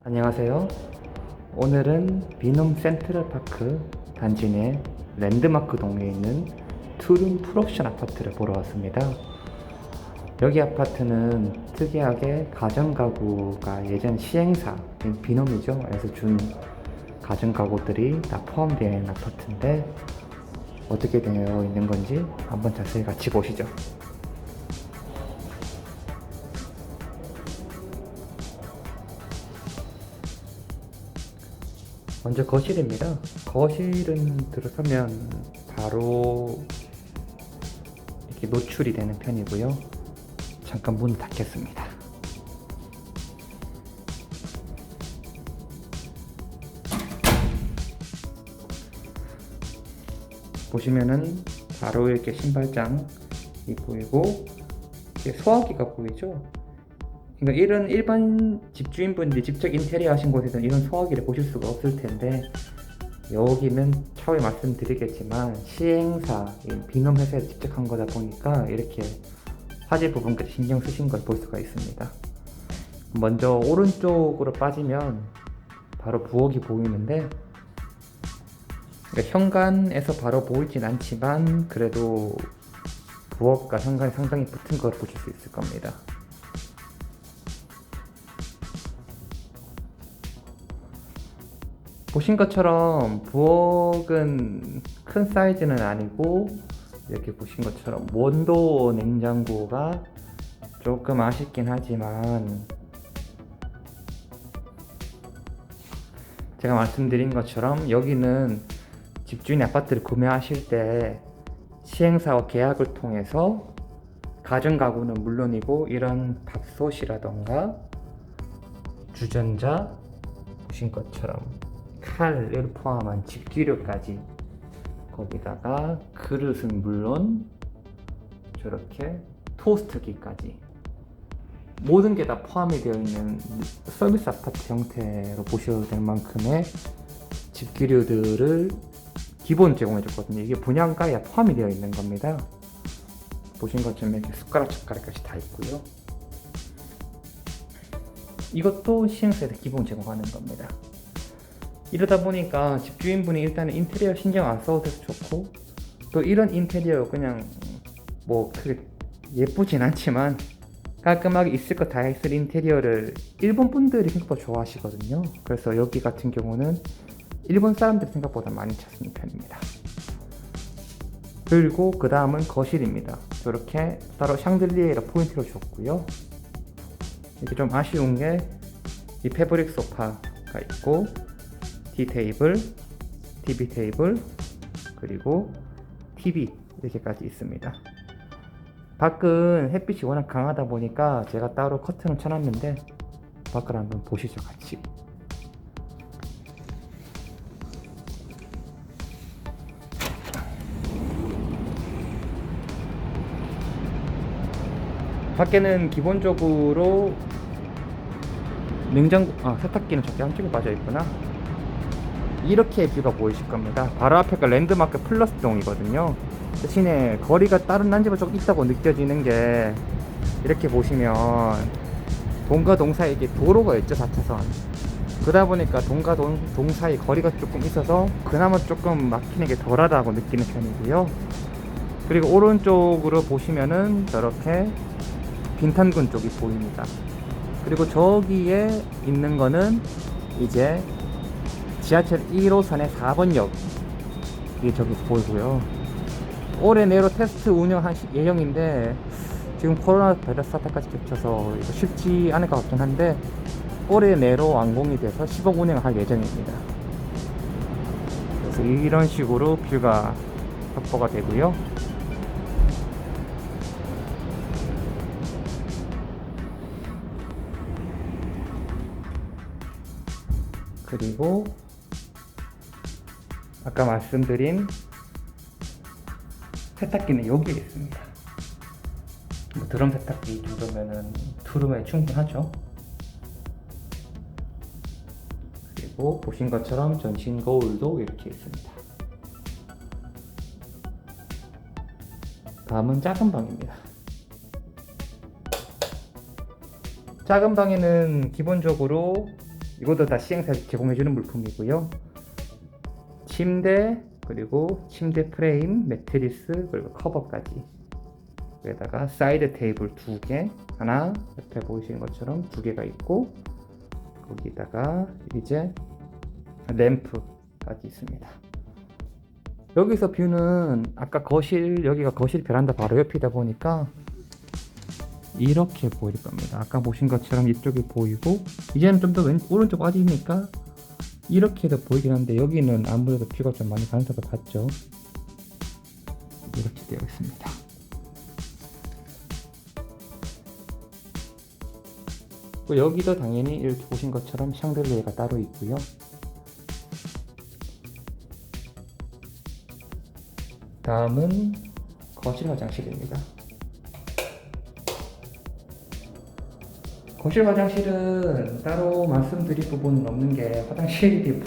안녕하세요. 오늘은 비놈 센트럴파크 단지 내 랜드마크 동에 있는 투룸 풀옵션 아파트를 보러 왔습니다. 여기 아파트는 특이하게 가정가구가 예전 시행사, 비놈이죠. 에서 준 가정가구들이 다 포함되어 있는 아파트인데 어떻게 되어 있는 건지 한번 자세히 같이 보시죠. 먼저 거실입니다. 거실은 들어서면 바로 이렇게 노출이 되는 편이고요. 잠깐 문을 닫겠습니다. 보시면은 바로 이렇게 신발장이 보이고 이렇게 소화기가 보이죠? 그러니까 이런 일반 집주인분들이 직접 인테리어 하신 곳에서는 이런 소화기를 보실 수가 없을 텐데, 여기는 처음에 말씀드리겠지만 시행사, 비놈 회사에서 직접 한 거다 보니까 이렇게 화재 부분까지 신경 쓰신 걸 볼 수가 있습니다. 먼저 오른쪽으로 빠지면 바로 부엌이 보이는데, 그러니까 현관에서 바로 보이진 않지만 그래도 부엌과 현관이 상당히 붙은 걸 보실 수 있을 겁니다. 보신 것처럼 부엌은 큰 사이즈는 아니고, 이렇게 보신 것처럼 원도 냉장고가 조금 아쉽긴 하지만, 제가 말씀드린 것처럼 여기는 집주인 아파트를 구매하실 때 시행사와 계약을 통해서 가정가구는 물론이고 이런 밥솥이라던가 주전자, 보신 것처럼 칼을 포함한 집기류까지, 거기다가 그릇은 물론 저렇게 토스트기까지 모든 게 다 포함이 되어 있는 서비스 아파트 형태로 보셔도 될 만큼의 집기류들을 기본 제공해 줬거든요. 이게 분양가에 포함이 되어 있는 겁니다. 보신 것처럼 이렇게 숟가락 젓가락까지 다 있고요. 이것도 시행사에서 기본 제공하는 겁니다. 이러다 보니까 집주인분이 일단은 인테리어 신경 안 써도 돼서 좋고, 또 이런 인테리어 그냥 뭐 크게 예쁘진 않지만 깔끔하게 있을 거 다 있을 인테리어를 일본 분들이 생각보다 좋아하시거든요. 그래서 여기 같은 경우는 일본 사람들이 생각보다 많이 찾는 편입니다. 그리고 그 다음은 거실입니다. 저렇게 따로 샹들리에로 포인트를 줬고요. 이게 좀 아쉬운 게 이 패브릭 소파가 있고 티 테이블, TV 테이블, 그리고 TV 이렇게까지 있습니다. 밖은 햇빛이 워낙 강하다 보니까 제가 따로 커튼을 쳐놨는데 밖을 한번 보시죠, 같이. 밖에는 기본적으로 세탁기는 저기 한쪽에 빠져 있구나. 이렇게 뷰가 보이실 겁니다. 바로 앞에가 랜드마크 플러스 동이거든요. 대신에 거리가 다른 난집은 좀 있다고 느껴지는 게, 이렇게 보시면 동과 동 사이에 이게 도로가 있죠, 4차선. 그러다 보니까 동과 동 사이 거리가 조금 있어서 그나마 조금 막히는 게 덜하다고 느끼는 편이고요. 그리고 오른쪽으로 보시면은 저렇게 빈탄군 쪽이 보입니다. 그리고 저기에 있는 거는 이제 지하철 1호선의 4번역 이 저기 보이고요. 올해 내로 테스트 운영할 예정인데, 지금 코로나 바이러스 사태까지 겹쳐서 이거 쉽지 않을 것 같긴 한데, 올해 내로 완공이 돼서 시범 운영을 할 예정입니다. 그래서 이런 식으로 뷰가 확보가 되고요. 그리고 아까 말씀드린 세탁기는 여기에 있습니다. 뭐 드럼 세탁기 정도면은 투룸에 충분하죠. 그리고 보신 것처럼 전신 거울도 이렇게 있습니다. 다음은 작은 방입니다. 작은 방에는 기본적으로 이것도 다 시행사에서 제공해주는 물품이고요. 침대, 그리고 침대 프레임, 매트리스, 그리고 커버까지. 여기다가 사이드 테이블 2개, 하나 옆에 보이시는 것처럼 2개가 있고, 거기다가 이제 램프까지 있습니다. 여기서 뷰는 아까 거실, 여기가 거실 베란다 바로 옆이다 보니까 이렇게 보일 겁니다. 아까 보신 것처럼 이쪽이 보이고, 이제는 좀 더 오른쪽 빠지니까 이렇게도 보이긴 한데, 여기는 아무래도 뷰가 좀 많이 가능성도 같죠. 이렇게 되어 있습니다. 여기도 당연히 이렇게 보신 것처럼 샹들리에가 따로 있고요. 다음은 거실 화장실입니다. 거실 화장실은 따로 말씀드릴 부분은 없는 게, 화장실이 뭐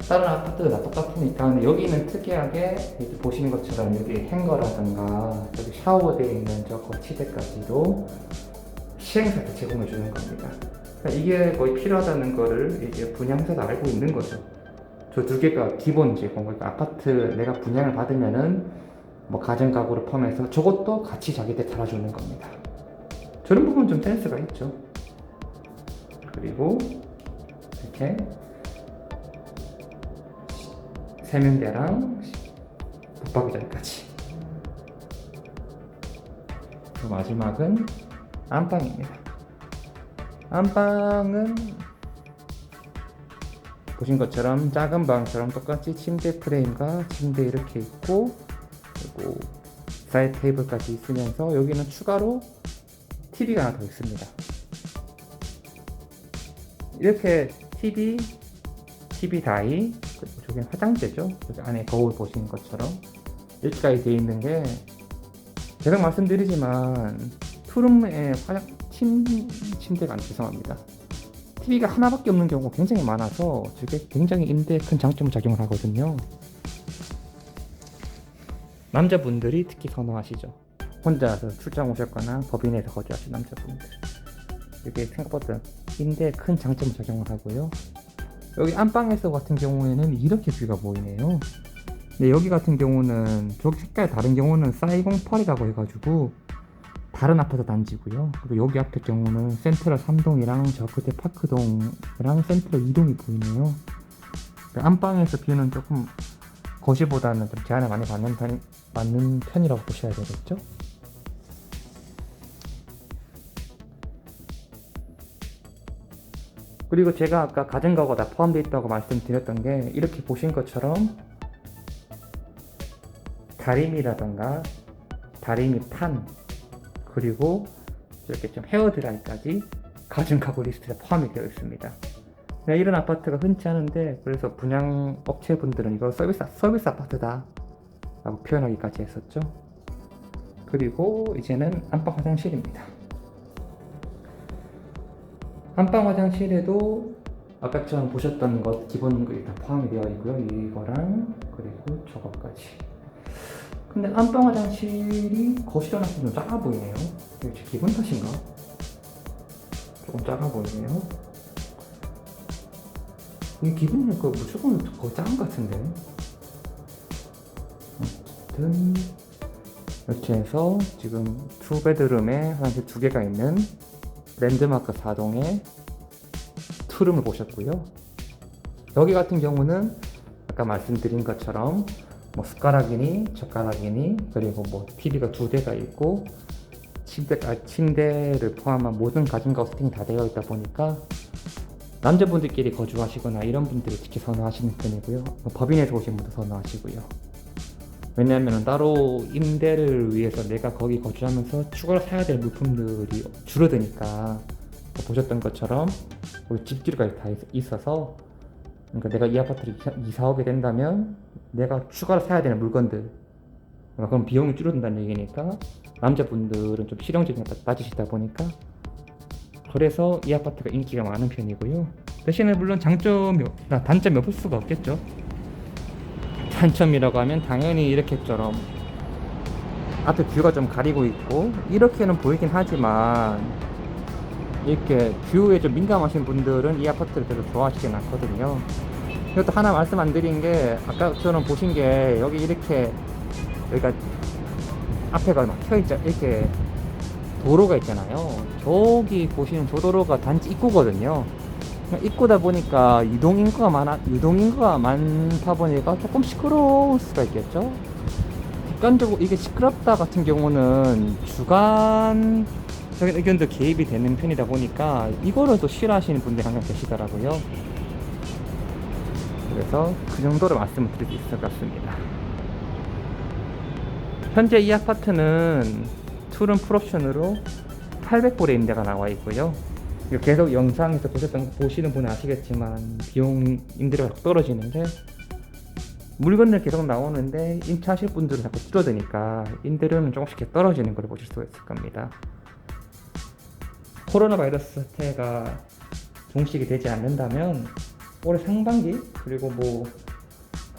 다른 아파트도 다 똑같으니까. 근데 여기는 특이하게 이렇게 보시는 것처럼 여기 행거라든가 여기 샤워대에 있는 저 거치대까지도 시행사에서 제공해 주는 겁니다. 그러니까 이게 거의 필요하다는 거를 이제 분양사도 알고 있는 거죠. 저 두 개가 기본 제공. 그러니까 아파트 내가 분양을 받으면은 뭐 가전 가구를 포함해서 저것도 같이 자기들 달아주는 겁니다. 저런 부분 좀 센스가 있죠. 그리고 이렇게 세면대랑 붙박이장까지. 그리고 마지막은 안방입니다. 안방은 보신 것처럼 작은 방처럼 똑같이 침대 프레임과 침대 이렇게 있고, 그리고 사이드 테이블까지 있으면서 여기는 추가로 TV가 하나 더 있습니다. 이렇게 TV 다이, 그리고 저기 화장대죠. 여기 안에 거울 보시는 것처럼 이렇게까지 되어 있는 게, 제가 말씀드리지만 투룸에 침대가 안 죄송합니다. TV가 하나밖에 없는 경우가 굉장히 많아서 저게 굉장히 임대에 큰 장점을 작용을 하거든요. 남자분들이 특히 선호하시죠. 혼자서 출장 오셨거나 법인에서 거주하시는 남자분들, 이게 생각보다 임대에 큰 장점을 작용을 하고요. 여기 안방에서 같은 경우에는 이렇게 뷰가 보이네요. 근데 여기 같은 경우는 저기 색깔 다른 경우는 싸이공펄이라고 해가지고 다른 아파트 단지고요. 그리고 여기 앞에 경우는 센트럴 3동이랑 저 끝에 파크동이랑 센트럴 2동이 보이네요. 안방에서 뷰는 조금 거실보다는 좀 제한을 많이 받는 편이라고 보셔야 되겠죠. 그리고 제가 아까 가전가구가 다 포함되어 있다고 말씀드렸던 게, 이렇게 보신 것처럼 다리미라던가 다리미 판, 그리고 이렇게 좀 헤어드라이까지 가전가구 리스트에 포함이 되어 있습니다. 이런 아파트가 흔치 않은데, 그래서 분양 업체분들은 이걸 서비스 아파트다 라고 표현하기까지 했었죠. 그리고 이제는 안방 화장실입니다. 안방 화장실에도 아까처럼 보셨던 것 기본 것이 다 포함이 되어 있고요. 이거랑 그리고 저거까지. 근데 안방 화장실이 거실이랑 좀 작아 보이네요. 이게 제 기분 탓인가? 조금 작아 보이네요. 이게 기분이니까 무조건 더 작은 것 같은데. 어쨌든 이렇게 해서 지금 2베드룸에 화장실 2개가 있는 랜드마크 4동의 투룸을 보셨고요. 여기 같은 경우는 아까 말씀드린 것처럼 뭐 숟가락이니 젓가락이니, 그리고 뭐 TV가 2대가 있고 침대를 포함한 모든 가전가구 세팅이 다 되어 있다 보니까 남자분들끼리 거주하시거나 이런 분들이 특히 선호하시는 편이고요. 법인에서 오신 분도 선호하시고요. 왜냐하면 따로 임대를 위해서 내가 거기 거주하면서 추가로 사야 될 물품들이 줄어드니까, 보셨던 것처럼 집주리가 다 있어서, 그러니까 내가 이 아파트를 이사 오게 된다면 내가 추가로 사야 되는 물건들, 그러니까 그럼 비용이 줄어든다는 얘기니까 남자분들은 좀 실용적인 게 낮으시다 보니까, 그래서 이 아파트가 인기가 많은 편이고요. 대신에 물론 단점이 없을 수가 없겠죠. 단점이라고 하면 당연히 이렇게처럼 앞에 뷰가 좀 가리고 있고, 이렇게는 보이긴 하지만 이렇게 뷰에 좀 민감하신 분들은 이 아파트를 별로 좋아하시진 않거든요. 이것도 하나 말씀 안 드린 게, 아까처럼 보신 게 여기 이렇게 여기가 앞에가 막혀있죠. 이렇게 도로가 있잖아요. 저기 보시는 저 도로가 단지 입구거든요. 입구다 보니까 유동인구가 많다 보니까 조금 시끄러울 수가 있겠죠. 객관적으로 이게 시끄럽다 같은 경우는 주관적인 의견도 개입이 되는 편이다 보니까 이거를 또 싫어하시는 분들이 항상 계시더라고요. 그래서 그 정도로 말씀을 드릴 수 있을 것 같습니다. 현재 이 아파트는 투룸 풀옵션으로 800불에 임대가 나와 있고요. 이거 계속 영상에서 보시는 분은 아시겠지만 비용 임대료가 떨어지는데, 물건들 계속 나오는데 임차하실 분들은 자꾸 줄어드니까 임대료는 조금씩 떨어지는 걸 보실 수가 있을 겁니다. 코로나 바이러스 사태가 종식이 되지 않는다면 올해 상반기, 그리고 뭐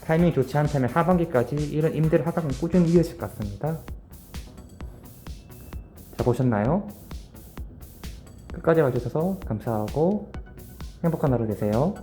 타이밍이 좋지 않다면 하반기까지 이런 임대료 하락은 꾸준히 이어질 것 같습니다. 잘 보셨나요? 끝까지 봐주셔서 감사하고 행복한 하루 되세요.